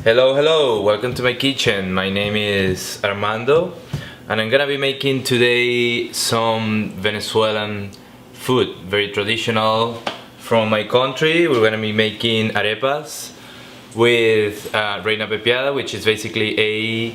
Hello, welcome to my kitchen. My name is Armando and I'm gonna be making today some Venezuelan food, very traditional from my country. We're gonna be making arepas with Reina Pepiada, which is basically a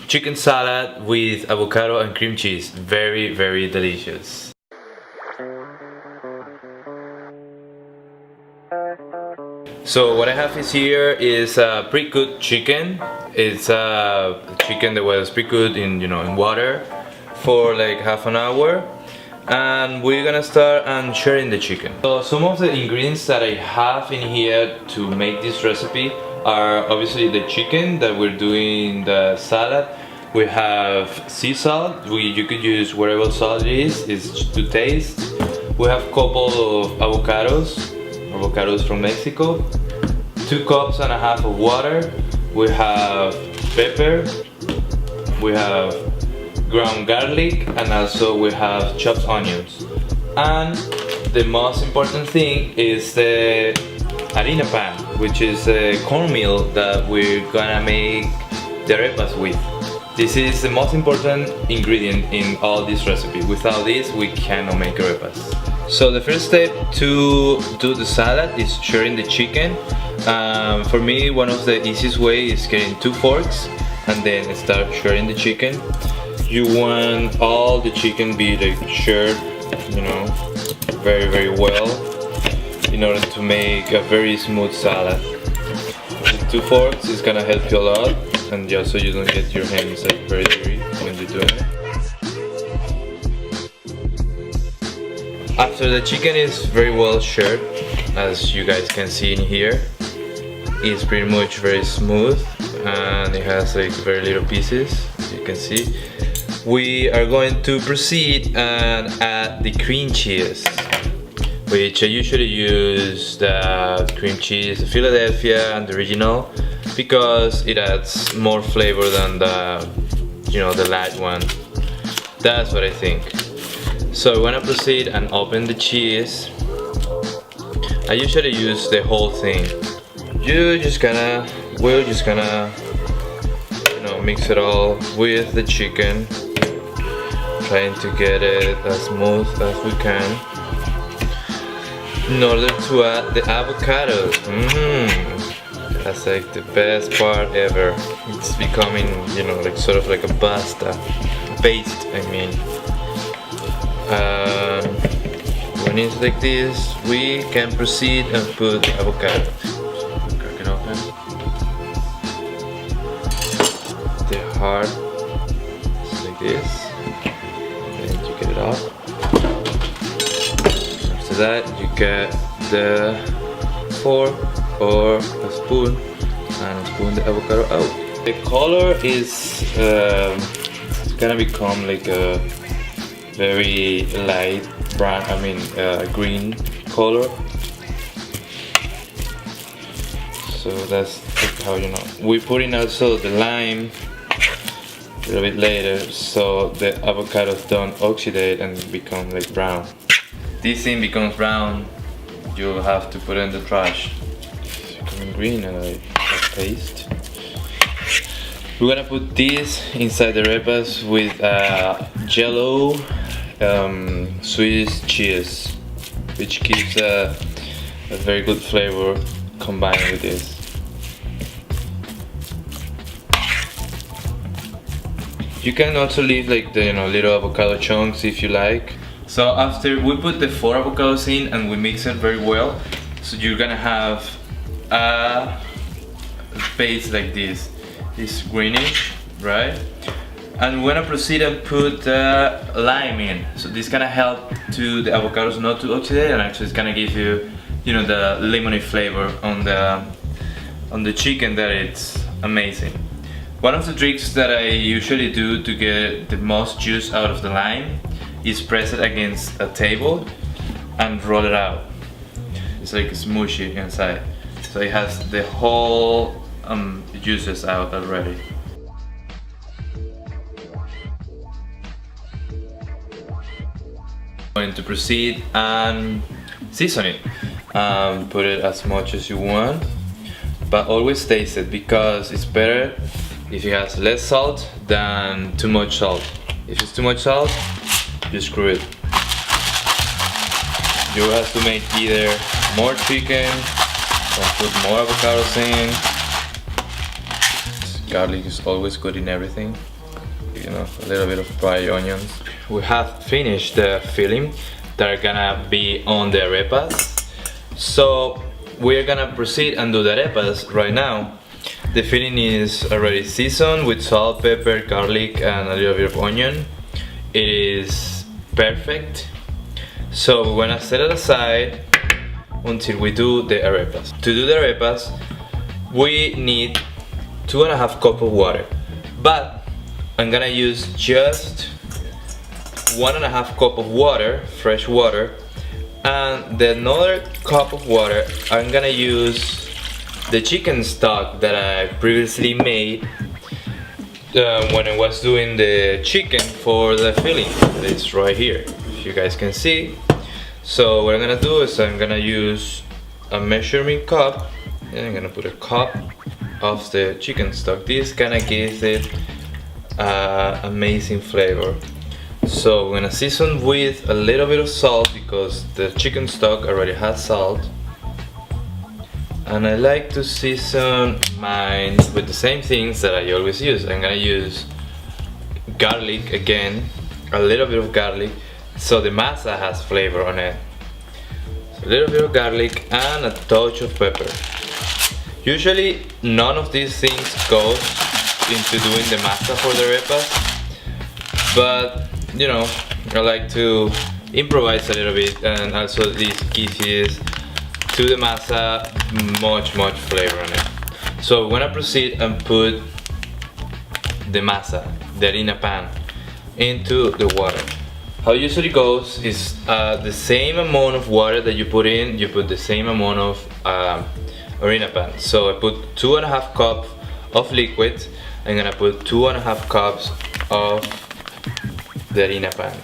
chicken salad with avocado and cream cheese. Very delicious. So what I have is here is a pre-cooked chicken. It's a chicken that was pre-cooked in water for like half an hour, and we're gonna start and sharing the chicken. So some of the ingredients that I have in here to make this recipe are obviously the chicken that we're doing the salad. We have sea salt. You could use whatever salt it is. It's to taste. We have a couple of avocados from Mexico, 2.5 cups of water, we have pepper, we have ground garlic, and also we have chopped onions. And the most important thing is the harina pan, which is a cornmeal that we're gonna make the arepas with. This is the most important ingredient in all this recipe. Without this, we cannot make arepas. So the first step to do the salad is sharing the chicken. For me, one of the easiest way is getting 2 forks and then start sharing the chicken. You want all the chicken be like shared, very well, in order to make a very smooth salad. The 2 forks is gonna help you a lot, and just so you don't get your hands like very dirty when you're doing it. After the chicken is very well shared, as you guys can see in here, it's pretty much very smooth and it has like very little pieces, as you can see. We are going to proceed and add the cream cheese, which I usually use the cream cheese, the Philadelphia and the original, because it adds more flavor than the light one. That's what I think. So I want to proceed and open the cheese. I usually use the whole thing. We're just gonna mix it all with the chicken, trying to get it as smooth as we can in order to add the avocados. That's like the best part ever. It's becoming like sort of like a pasta paste, I mean. When it's like this, we can proceed and put the avocado. Crack it open. The heart, just like this. Then you get it off. After that, you get the fork or a spoon and spoon the avocado out. The color is it's gonna become like a very light brown, green color. So that's how we put in also the lime a little bit later, so the avocados don't oxidate and become like brown. This thing becomes brown, you'll have to put it in the trash. It's becoming green and like paste. We're gonna put this inside the arepas with Jello Swiss cheese, which gives a very good flavor combined with this. You can also leave like the little avocado chunks if you like. So after we put the 4 avocados in and we mix it very well, so you're gonna have a paste like this. It's greenish, right? And we're gonna proceed and put lime in. So this gonna help to the avocados not to oxidate, and actually it's gonna give you, the lemony flavor on the chicken. That it's amazing. One of the tricks that I usually do to get the most juice out of the lime is press it against a table and roll it out. It's like smooshy inside, so it has the whole juices out already. Going to proceed and season it. Put it as much as you want. but always taste it because it's better if it has less salt than too much salt. If it's too much salt, you screw it. You have to make either more chicken or put more avocados in. Garlic is always good in everything. You know, a little bit of fried onions. We have finished the filling that are gonna be on the arepas. So we're gonna proceed and do the arepas right now. The filling is already seasoned with salt, pepper, garlic, and a little bit of onion. It is perfect. So we're gonna set it aside until we do the arepas. To do the arepas, we need 2.5 cups of water, but I'm gonna use just 1.5 cup of water, fresh water, and the another cup of water I'm gonna use the chicken stock that I previously made when I was doing the chicken for the filling. It's right here, if you guys can see. So what I'm gonna do is I'm gonna use a measuring cup and I'm gonna put a cup of the chicken stock. This kinda gives it amazing flavor. So we're gonna season with a little bit of salt because the chicken stock already has salt. And I like to season mine with the same things that I always use. I'm gonna use garlic again, a little bit of garlic, so the masa has flavor on it. So a little bit of garlic and a touch of pepper. Usually none of these things goes into doing the masa for the arepas, but you know, I like to improvise a little bit, and also this gives to the masa much flavor on it. So when I proceed and put the masa, the harina pan, into the water. How it usually goes is the same amount of water that you put in, you put the same amount of harina pan. So I put 2.5 cups of liquid. I'm gonna put 2.5 cups of the harina pan.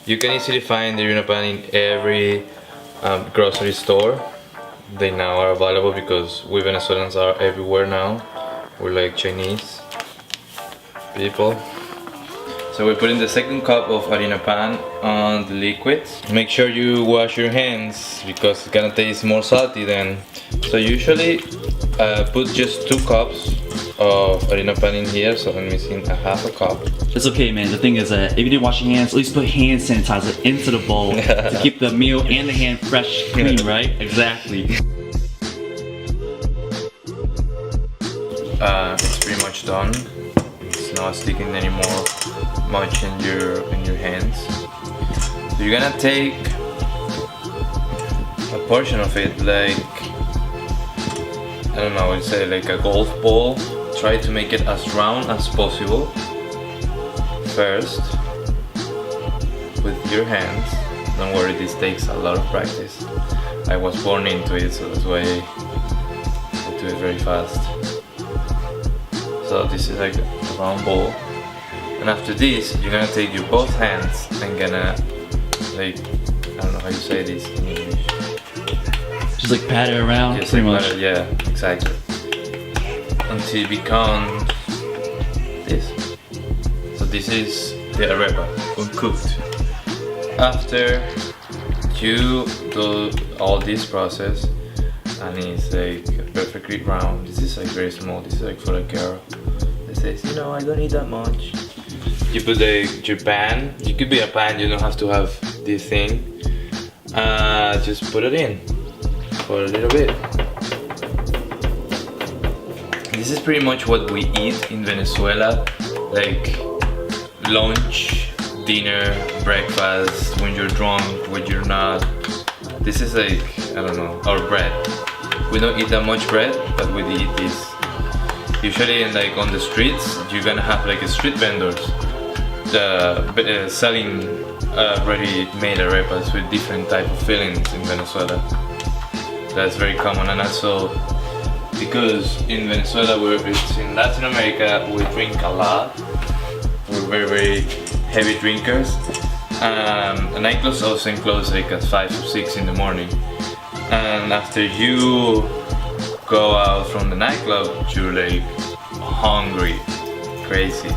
You can easily find the harina pan in every grocery store. They now are available because we Venezuelans are everywhere now. We're like Chinese people. So we put in the second cup of harina pan on the liquid. Make sure you wash your hands because it's gonna taste more salty then. So usually put just 2 cups of harina pan in here, so I'm missing a half a cup. It's okay, man. The thing is that if you didn't wash your hands, at least put hand sanitizer into the bowl to keep the meal and the hand fresh, clean, right? Exactly. It's pretty much done. It's not sticking anymore much in your hands. So you're gonna take a portion of it, like I don't know, I'd say like a golf ball. Try to make it as round as possible first with your hands. Don't worry, this takes a lot of practice. I was born into it, so that's why I do it very fast. So this is like a round ball, and after this you're gonna take your both hands and gonna, like, I don't know how you say this in English. Just like pat it around, just pretty like much. yeah, exactly. Until it becomes this. So this is the arepa uncooked. After you do all this process and it's like perfectly round, this is like very small, this is like for a girl that says, you know, I don't need that much. You put your pan, you could be a pan, you don't have to have this thing. Just put it in for a little bit. This is pretty much what we eat in Venezuela, like lunch, dinner, breakfast, when you're drunk, when you're not. This is like, I don't know, our bread. We don't eat that much bread, but we eat this. Usually like on the streets, you're gonna have like street vendors selling ready-made arepas with different type of fillings in Venezuela. That's very common, and also because in Venezuela, it's in Latin America, we drink a lot. We're very heavy drinkers. And I close like at 5 or 6 in the morning. And after you go out from the nightclub, you're like hungry, crazy.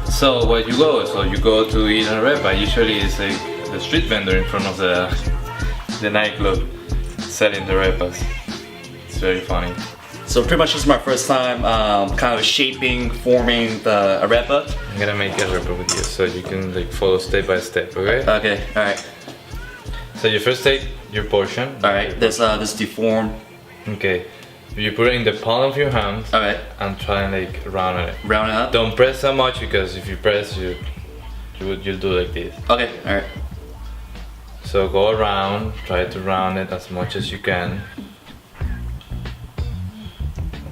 So where you go? So you go to eat an arepa. Usually it's like the street vendor in front of the nightclub selling the arepas. It's very funny. So pretty much this is my first time kind of shaping, forming the arepa. I'm gonna make a arepa with you so you can like follow step by step, okay? Okay, alright. So you first take your portion. Alright, this deformed. Okay. You put it in the palm of your hand. Alright. And try and like round it. Round it up? Don't press so much because if you press you'll do like this. Okay, alright. So go around, try to round it as much as you can. And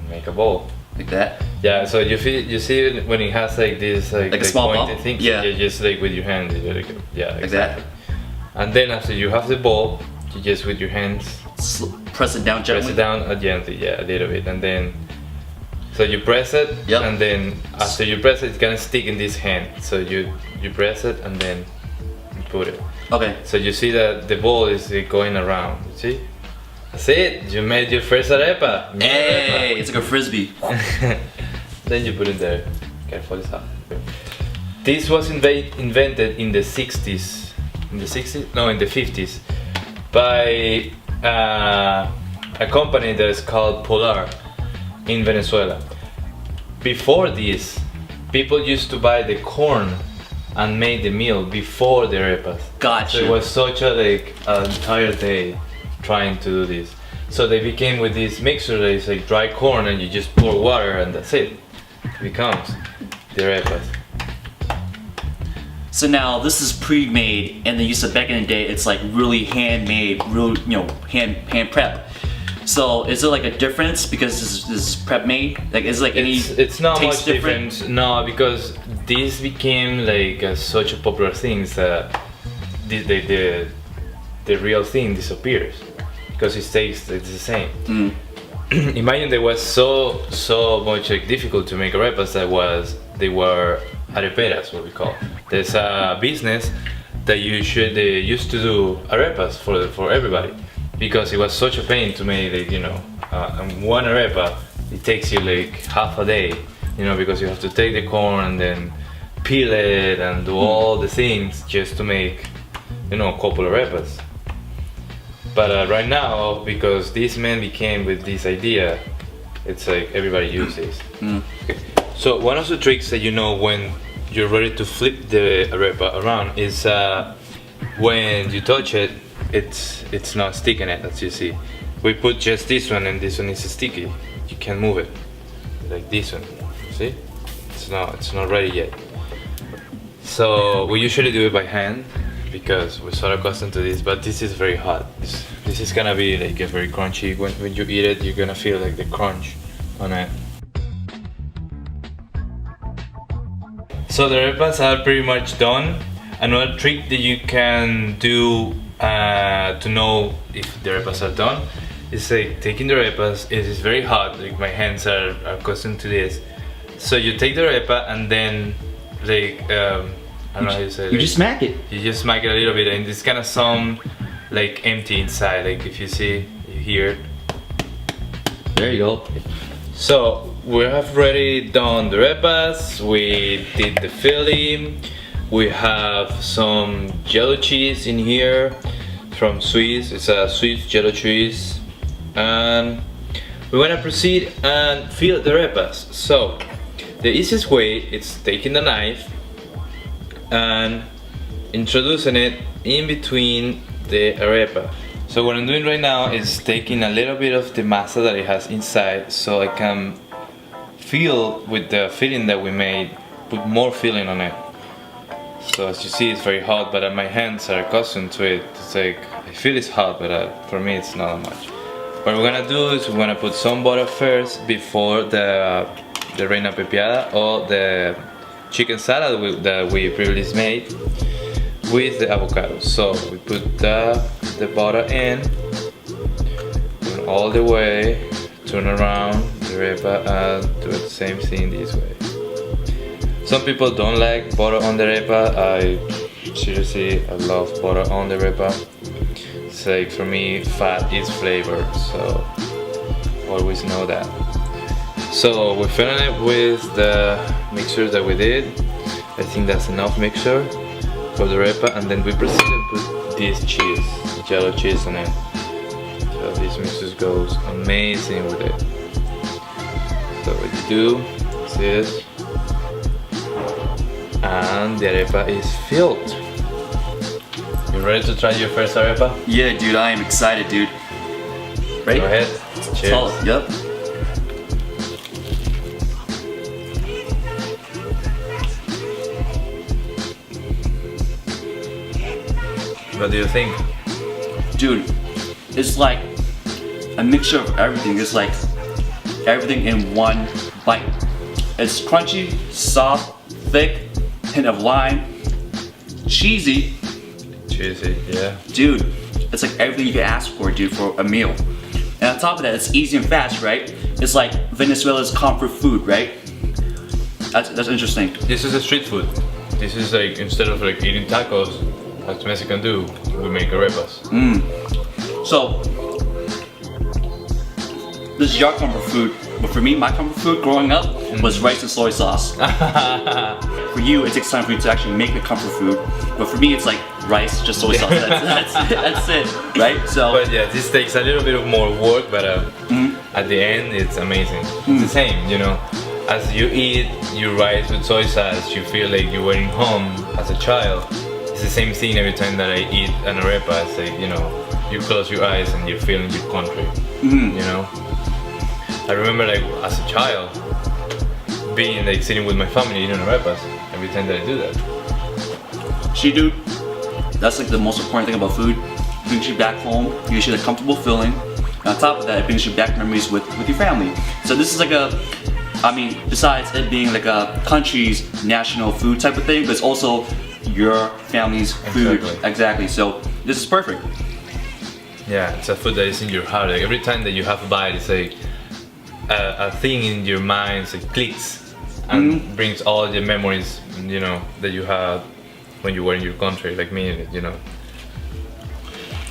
make a ball. Like that? Yeah, so you see it when it has like this like a small pointed ball? thing? Yeah. You just like with your hand, you like, yeah, Like exactly. that? And then after you have the ball, you just with your hands Press it down gently? press it down gently, yeah, a little bit, and then so you press it, Yep. and then after you press it, it's gonna stick in this hand. So you press it and then you put it. Okay. So you see that the ball is going around. You see? That's it. You made your first arepa. Hey, it's like a frisbee. Then you put it there. Careful, it's hot. This was invented in the 60s. In the 60s? No, in the 50s. By a company that is called Polar in Venezuela. Before this, people used to buy the corn and make the meal before the arepas. Gotcha. So it was such a like an entire day trying to do this. So they became with this mixer that is like dry corn and you just pour water and that's it. It becomes the arepas. So now this is pre-made, and then you said back in the day it's like really handmade, real hand prep. So is there like a difference because this is prep made? Like is like any It's not taste much different? different. No, because this became like such a popular thing that the real thing disappears because it tastes it's the same. Imagine there was so much like difficult to make arepas they were areperas, what we call. There's a business that they used to do arepas for everybody because it was such a pain to make like, one arepa it takes you like half a day, because you have to take the corn and then peel it and do all the things just to make a couple arepas. But right now, because this man became with this idea, it's like everybody uses. Okay. So one of the tricks that when you're ready to flip the arepa around is when you touch it, it's not sticking it, as you see. We put just this one and this one is sticky. You can't move it, like this one, see? It's not ready yet. So we usually do it by hand because we're so accustomed to this, but this is very hot. This is gonna be like a very crunchy. When you eat it, you're gonna feel like the crunch on it. So the arepas are pretty much done. Another trick that you can do to know if the arepas are done is like taking the arepas. It is very hot, like my hands are accustomed to this. So you take the arepa and then like I don't know how you say it. You just smack it. You just smack it a little bit and it's gonna sound like empty inside, like if you see, you hear it. There you go. So we have already done the arepas, we did the filling, we have some jello cheese in here from Swiss. It's a Swiss jello cheese, and we're gonna proceed and fill the arepas. So the easiest way is taking the knife and introducing it in between the arepa. So what I'm doing right now is taking a little bit of the masa that it has inside so I can fill with the filling that we made, put more filling on it. So as you see, it's very hot, but my hands are accustomed to it. It's like, I feel it's hot, but for me it's not much. What we're gonna do is we're gonna put some butter first before the Reina Pepiada or the chicken salad that we previously made with the avocados. So we put the butter in, turn all the way, turn around the arepa and do the same thing this way. Some people don't like butter on the arepa. I love butter on the arepa. It's like, for me, fat is flavor, so always know that. So we're filling it with the mixture that we did. I think that's enough mixture for the arepa, and then we proceed to put this cheese, yellow cheese on it. So this mixture goes amazing with it. So what you do is this, and the arepa is filled. You ready to try your first arepa? Yeah, dude, I am excited, dude. Ready? Go ahead. Cheers. Yep. What do you think? Dude, it's like a mixture of everything. It's like everything in one bite. It's crunchy, soft, thick, hint of lime, cheesy. Cheesy, yeah. Dude, it's like everything you could ask for, dude, for a meal. And on top of that, it's easy and fast, right? It's like Venezuela's comfort food, right? That's interesting. This is a street food. This is like, instead of like eating tacos, as Mexican do, we make arepas. So, this is your comfort food, but for me, my comfort food growing up was rice and soy sauce. For you, it takes time for you to actually make the comfort food, but for me, it's like rice, just soy sauce. That's it, right? So, But yeah, this takes a little bit of more work, but at the end, it's amazing. It's the same, you know. As you eat your rice with soy sauce, you feel like you were in home as a child. It's the same thing every time that I eat an arepa. It's like, you know, you close your eyes and you're feeling your country, you know. I remember like as a child being like sitting with my family eating arepas every time that I do that. see, dude, that's like the most important thing about food. It brings you back home, gives you the comfortable feeling. And on top of that, it brings you back memories with your family. So this is like besides it being like a country's national food type of thing, but it's also your family's food. Exactly. So this is perfect. Yeah, it's a food that is in your heart. Like every time that you have a bite, it's like a thing in your mind. So it clicks and brings all the memories, you know, that you had when you were in your country, like me, you know.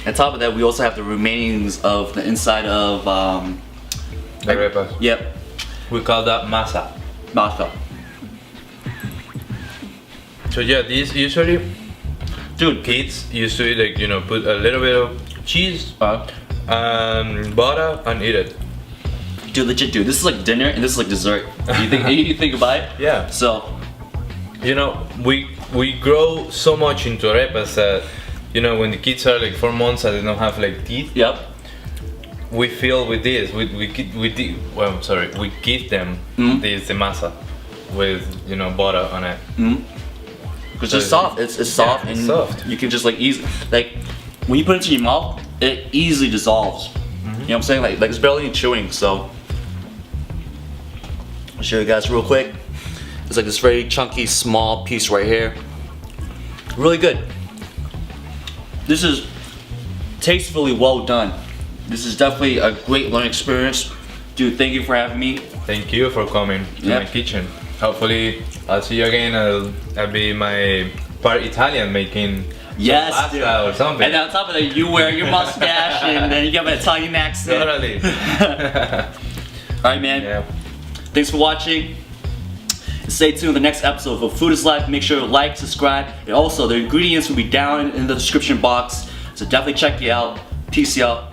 On top of that, we also have the remainings of the inside of Arepas. Yep. We call that masa. Masa. So yeah, these usually, Dude, kids used to eat, like, you know, put a little bit of cheese and butter and eat it. dude, legit, dude. This is like dinner and this is like dessert. You think about it? Yeah. So, You know, we grow so much into arepas that, you know, when the kids are like 4 months and they don't have like teeth, yep. we fill with this. We give them this the masa with, you know, butter on it. It's just soft. It's soft, Yeah, it's and soft. you can just like easily, like when you put it into your mouth, it easily dissolves. You know what I'm saying? Like it's barely any chewing. So I'll show you guys real quick. It's like this very chunky, small piece right here. Really good. This is tastefully well done. This is definitely a great learning experience. Dude, thank you for having me. Thank you for coming to my kitchen. Hopefully, I'll see you again. I'll be my part Italian making Yes, pasta dude. or something. And on top of that, you wear your mustache and then you have an Italian accent. Totally. Alright, man. Yeah. Thanks for watching. Stay tuned for the next episode of Food is Life. Make sure to like, subscribe, and also the ingredients will be down in the description box. So definitely check it out. Peace out.